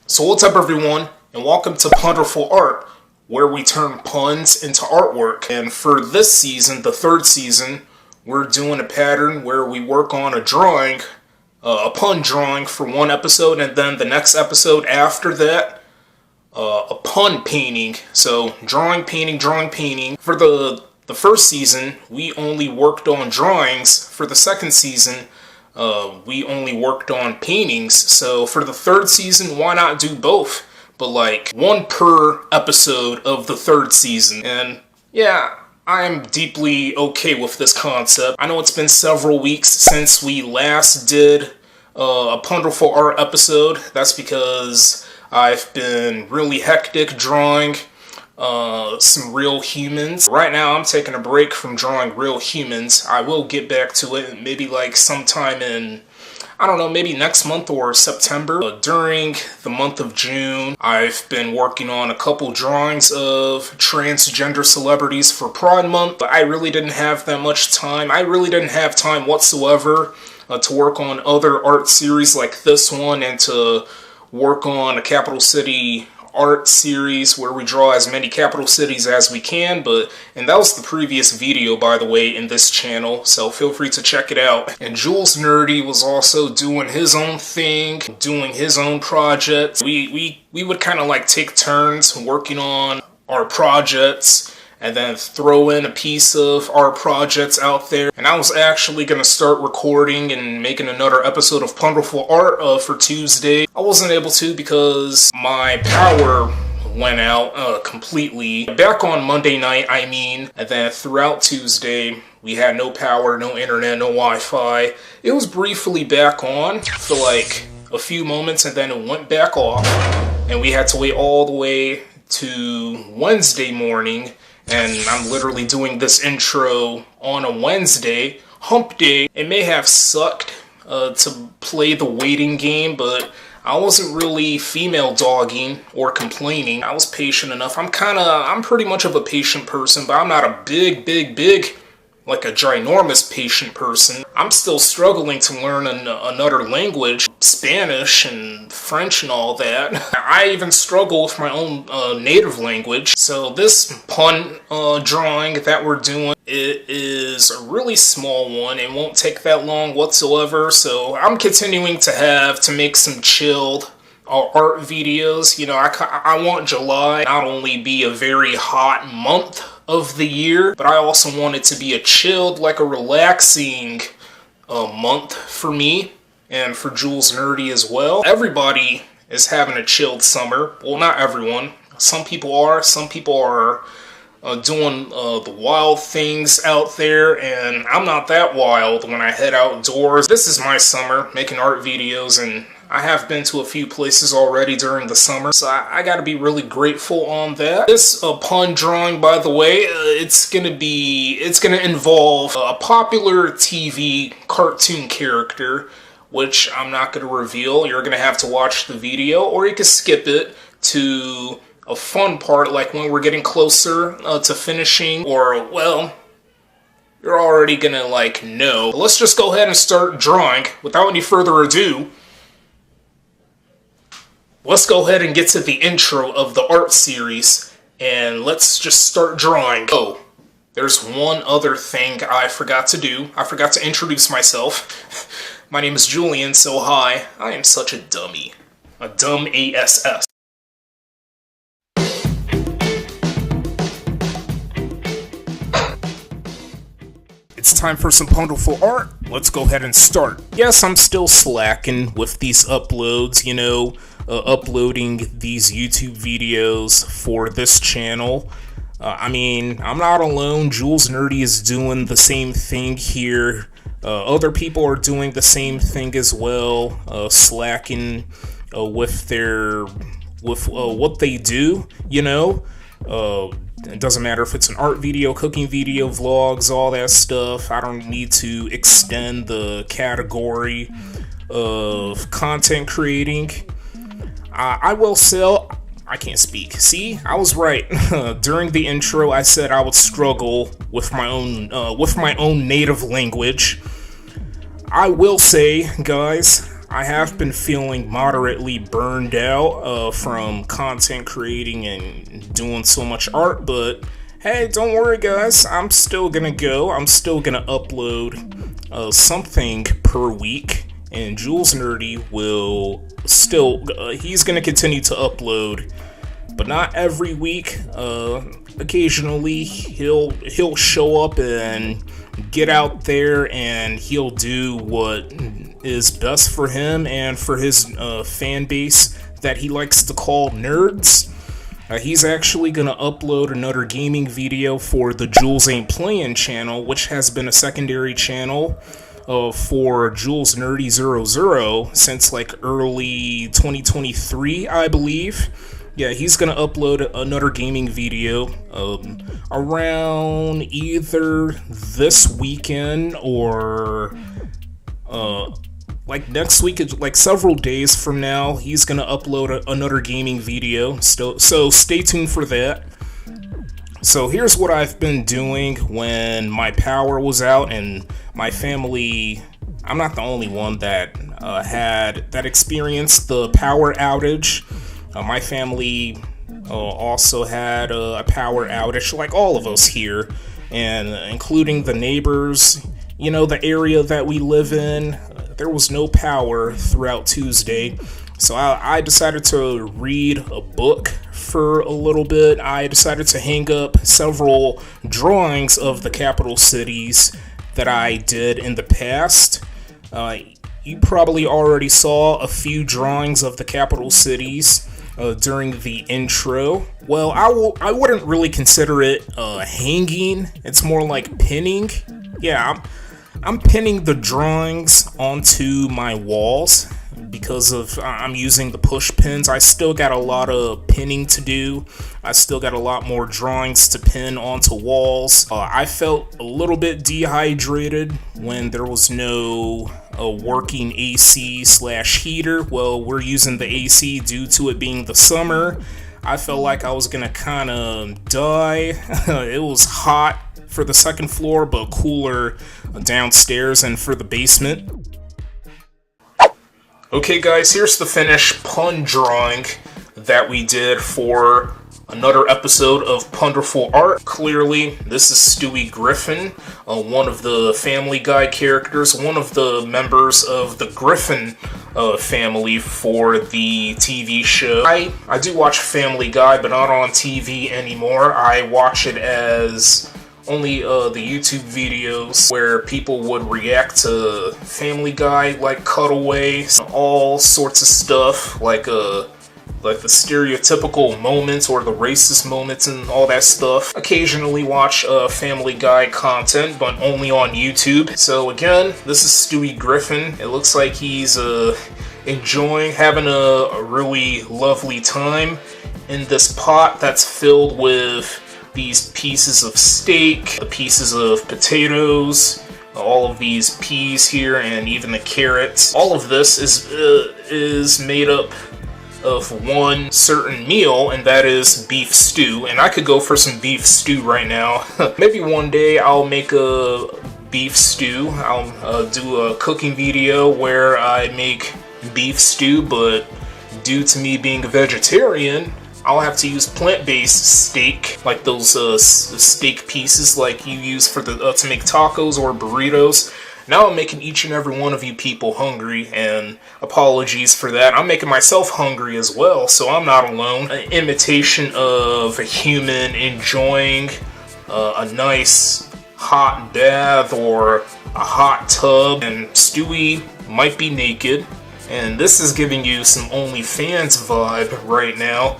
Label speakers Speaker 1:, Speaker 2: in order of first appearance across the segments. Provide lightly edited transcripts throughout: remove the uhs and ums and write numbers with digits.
Speaker 1: So what's up everyone, and welcome to Punderful Art, where we turn puns into artwork. And for this season, the third season, we're doing a pattern where we work on a drawing, a pun drawing for one episode, and then the next episode after that, a pun painting. So drawing, painting. For the first season, we only worked on drawings. For the second season, we only worked on paintings. So for the third season, why not do both? But like one per episode of the third season. And yeah, I'm deeply okay with this concept. I know it's been several weeks since we last did a Punderful Art episode. That's because I've been really hectic drawing some real humans. Right now I'm taking a break from drawing real humans. I will get back to it maybe like sometime in, I don't know, maybe next month or September. During the month of June, I've been working on a couple drawings of transgender celebrities for Pride Month, but I really didn't have that much time. I really didn't have time whatsoever to work on other art series like this one and to work on a capital city art series where we draw as many capital cities as we can. And that was the previous video, by the way, in this channel, so feel free to check it out. And Jules Nerdy was also doing his own thing, doing his own project. We would kind of like take turns working on our projects and then throw in a piece of our projects out there. And I was actually going to start recording and making another episode of Punderful Art for Tuesday. I wasn't able to because my power went out completely. Back on Monday night, I mean, and then throughout Tuesday, we had no power, no internet, no Wi-Fi. It was briefly back on for like a few moments and then it went back off. And we had to wait all the way to Wednesday morning. And I'm literally doing this intro on a Wednesday, hump day. It may have sucked to play the waiting game, but I wasn't really female dogging or complaining. I was patient enough. I'm pretty much of a patient person, but I'm not a big, like a ginormous patient person. I'm still struggling to learn another language, Spanish and French and all that. I even struggle with my own native language. So this pun drawing that we're doing, it is a really small one. It won't take that long whatsoever. So I'm continuing to make some chilled art videos. You know, I want July not only be a very hot month of the year, but I also want it to be a chilled, like a relaxing month for me and for Jules Nerdy as well. Everybody is having a chilled summer. Well, not everyone. Some people are doing the wild things out there, and I'm not that wild when I head outdoors. This is my summer, making art videos, and I have been to a few places already during the summer, so I gotta be really grateful on that. This pun drawing, by the way, it's gonna involve a popular TV cartoon character, which I'm not gonna reveal. You're gonna have to watch the video, or you can skip it to a fun part, like when we're getting closer to finishing, or, well, you're already gonna, like, know. Let's just go ahead and start drawing. Without any further ado, let's go ahead and get to the intro of the art series, and let's just start drawing. Oh, there's one other thing I forgot to do. I forgot to introduce myself. My name is Julian, so hi. I am such a dummy. A dumb ASS. It's time for some Punderful Art. Let's go ahead and start. Yes, I'm still slacking with these uploads, you know, uploading these YouTube videos for this channel. I mean, I'm not alone. Jules Nerdy is doing the same thing here. Other people are doing the same thing as well, slacking with what they do, you know. It doesn't matter if it's an art video, cooking video, vlogs, all that stuff. I don't need to extend the category of content creating. I will sell. I can't speak. See, I was right. During the intro, I said I would struggle with my own native language. I will say, guys, I have been feeling moderately burned out from content creating and doing so much art, but hey, don't worry guys, I'm still gonna go. I'm still gonna upload something per week, and Jules Nerdy will still, he's gonna continue to upload, but not every week. Occasionally he'll show up and get out there and he'll do what is best for him and for his fan base that he likes to call nerds. He's actually going to upload another gaming video for the Jules Ain't Playing channel, which has been a secondary channel for Jules Nerdy 00 since like early 2023, I believe. Yeah, he's going to upload another gaming video around either this weekend or like next week, like several days from now. He's going to upload another gaming video, so stay tuned for that. So here's what I've been doing when my power was out, and my family, I'm not the only one that experienced the power outage. My family also had a power outage, like all of us here, and including the neighbors. You know, the area that we live in, there was no power throughout Tuesday, so I decided to read a book for a little bit. I decided to hang up several drawings of the capital cities that I did in the past. You probably already saw a few drawings of the capital cities during the intro. Well, I wouldn't really consider it hanging. It's more like pinning. Yeah, I'm pinning the drawings onto my walls because I'm using the push pins. I still got a lot of pinning to do. I still got a lot more drawings to pin onto walls. I felt a little bit dehydrated when there was no working AC/heater. Well, we're using the AC due to it being the summer. I felt like I was gonna kind of die. It was hot for the second floor, but cooler downstairs and for the basement. Okay guys, here's the finished pun drawing that we did for another episode of Punderful Art. Clearly, this is Stewie Griffin, one of the Family Guy characters, one of the members of the Griffin family for the TV show. I do watch Family Guy, but not on TV anymore. I watch it as only the YouTube videos where people would react to Family Guy, like cutaways, all sorts of stuff, like the stereotypical moments or the racist moments and all that stuff. Occasionally watch Family Guy content, but only on YouTube. So again, this is Stewie Griffin. It looks like he's having a really lovely time in this pot that's filled with these pieces of steak, pieces of potatoes, all of these peas here, and even the carrots. All of this is made up of one certain meal, and that is beef stew. And I could go for some beef stew right now. Maybe one day I'll make a beef stew. I'll do a cooking video where I make beef stew, but due to me being a vegetarian, I'll have to use plant-based steak, like those steak pieces like you use for to make tacos or burritos. Now I'm making each and every one of you people hungry, and apologies for that. I'm making myself hungry as well, so I'm not alone. An imitation of a human enjoying a nice hot bath or a hot tub, and Stewie might be naked. And this is giving you some OnlyFans vibe right now,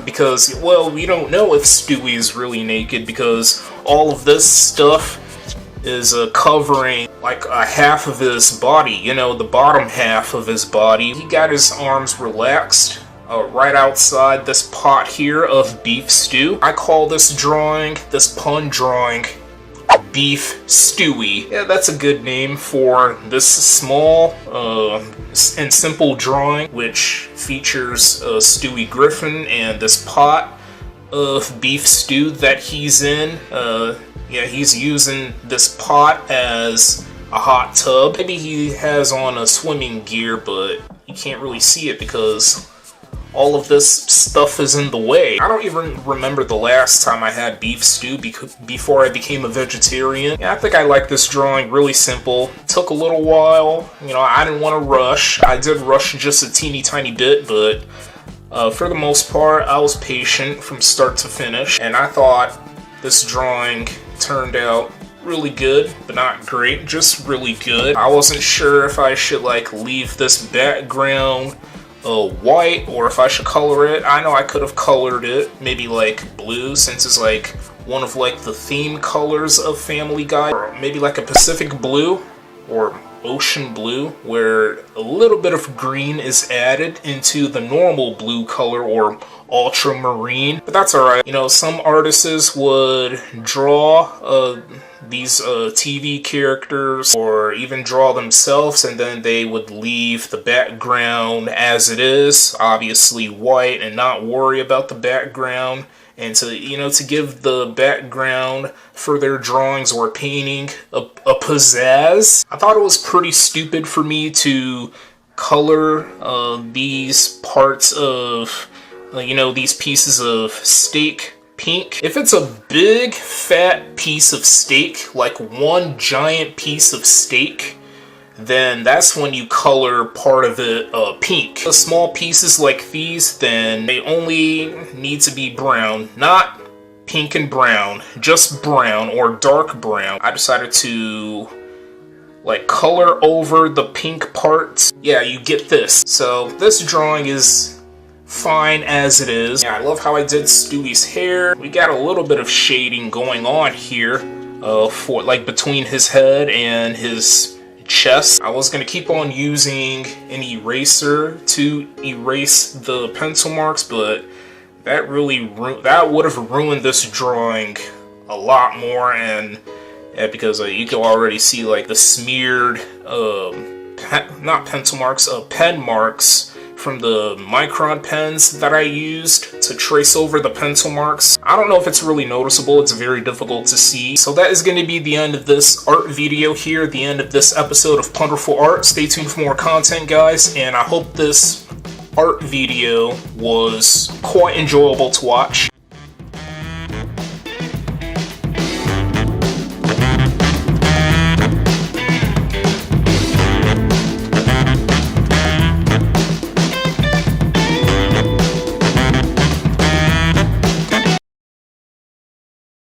Speaker 1: because, well, we don't know if Stewie is really naked, because all of this stuff is covering like a half of his body, you know, the bottom half of his body. He got his arms relaxed right outside this pot here of beef stew. I call this drawing, this pun drawing, Beef Stewie. Yeah, that's a good name for this small and simple drawing, which features Stewie Griffin and this pot of beef stew that he's in. Yeah, he's using this pot as a hot tub. Maybe he has on a swimming gear, but you can't really see it because all of this stuff is in the way. I don't even remember the last time I had beef stew before I became a vegetarian. Yeah, I think I like this drawing. Really simple. Took a little while. You know, I didn't want to rush. I did rush just a teeny tiny bit, but for the most part, I was patient from start to finish. And I thought this drawing turned out really good, but not great. Just really good. I wasn't sure if I should like leave this background white or if I should color it. I know I could have colored it maybe like blue, since it's like one of like the theme colors of Family Guy, or maybe like a Pacific blue or ocean blue, where a little bit of green is added into the normal blue color or ultramarine. But that's alright. You know, some artists would draw these TV characters or even draw themselves, and then they would leave the background as it is, obviously white, and not worry about the background, and to, you know, to give the background for their drawings or painting a pizzazz. I thought it was pretty stupid for me to color these parts of you know, these pieces of steak pink. If it's a big fat piece of steak, like one giant piece of steak, then that's when you color part of it pink. The small pieces like these, then they only need to be brown, not pink and brown, just brown or dark brown. I decided to like color over the pink parts. Yeah, you get this. So this drawing is fine as it is. Yeah, I love how I did Stewie's hair. We got a little bit of shading going on here for like between his head and his chest. I was gonna keep on using an eraser to erase the pencil marks, but that really would have ruined this drawing a lot more, and because you can already see like the smeared not pencil marks, pen marks from the micron pens that I used to trace over the pencil marks. I don't know if it's really noticeable. It's very difficult to see. So that is going to be the end of this art video here, the end of this episode of Punderful Art. Stay tuned for more content, guys, and I hope this art video was quite enjoyable to watch.